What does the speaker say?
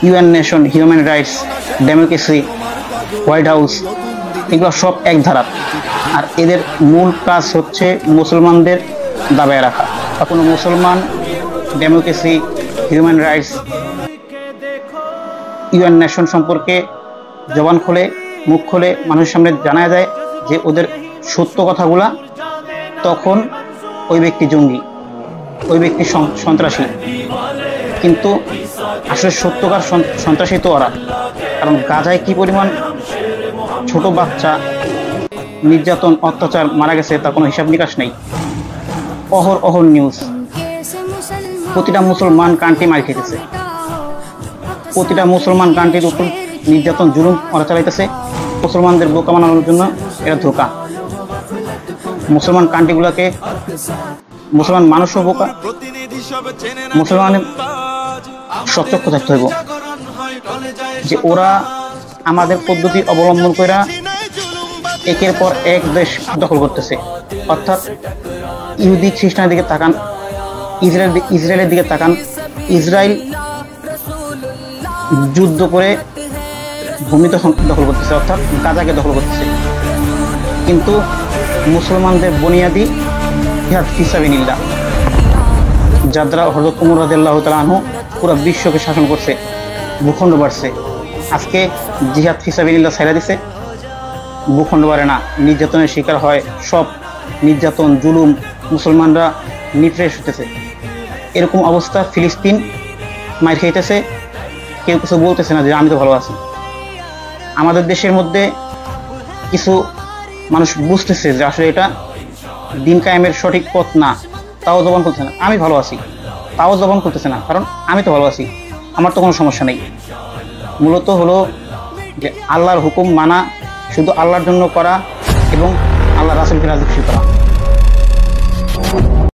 UN nation, human rights, democracy, white house, এগুলো সব এক ধারা। আর এদের মূল কাজ হচ্ছে মুসলমানদের দাবায় রাখা। বা কোনো মুসলমান democracy, human rights, UN nation সম্পর্কে জবান খোলে, মুখ খোলে, মানুষের সামনে জানা যায় যে ওদের সত্য কথাগুলা, তখন ওই ব্যক্তি জঙ্গি, ওই ব্যক্তি সন্ত্রাসী। কিন্তু আসলে সত্যকার সন্ত্রাসী তো ওরা। কারণ গাজায় কি পরিমাণ ছোট বাচ্চা নির্যাতন, অত্যাচার মারা গেছে তার কোনো হিসাব নিকাশ নেই। অহর নিউজ। প্রতিটা মুসলমান কান্ট্রি মার খেতেছে, প্রতিটা মুসলমান কান্ট্রির উপর নির্যাতন, জুলুম ওরা চালাইতেছে। মুসলমানদের বোকা বানানোর জন্য এটা ধোঁকা। মুসলমান কান্ট্রিগুলোকে, মুসলমান মানুষও বোকা, মুসলমানের সতর্ক থাকতে হইব যে ওরা আমাদের পদ্ধতি অবলম্বন করে একের পর এক দেশ দখল করতেছে। অর্থাৎ ইহুদি খ্রিস্টানের দিকে তাকান, ইসরায়েলের দিকে তাকান। ইসরায়েল যুদ্ধ করে ভূমি দখল করতেছে, অর্থাৎ গাজাকে দখল করতেছে। কিন্তু মুসলমানদের বুনিয়াদি জিহাদ ফিসাবিলিল্লাহ, যার দ্বারা হযরত ওমর রাদিয়াল্লাহু তাআলা আনহু পুরো বিশ্বকে শাসন করছে, ভূখণ্ড বাড়ছে। আজকে জিহাদ ফিসাবিলিল্লাহ ছাইড়া দিছে, ভূখণ্ড বাড়ে না, নির্যাতনের শিকার হয়। সব নির্যাতন, জুলুম, মুসলমানরা নিঃশেষ হতেছে। এরকম অবস্থা ফিলিস্তিন মার খাইতেছে, কেউ কিছু বলতেছে না যে আমি তো ভালো আছি। আমাদের দেশের মধ্যে কিছু মানুষ বুঝতেছে যে আসলে এটা দিন কায়েমের সঠিক পথ না, তাও জবান করতেছে না আমি ভালো আছি, তাও জবান করতেছে না, কারণ আমি তো ভালো আছি, আমার তো কোনো সমস্যা নেই। মূলত হলো যে আল্লাহর হুকুম মানা, শুধু আল্লাহর জন্য করা এবং আল্লাহ রাসূলকে রাজি খুশি করা।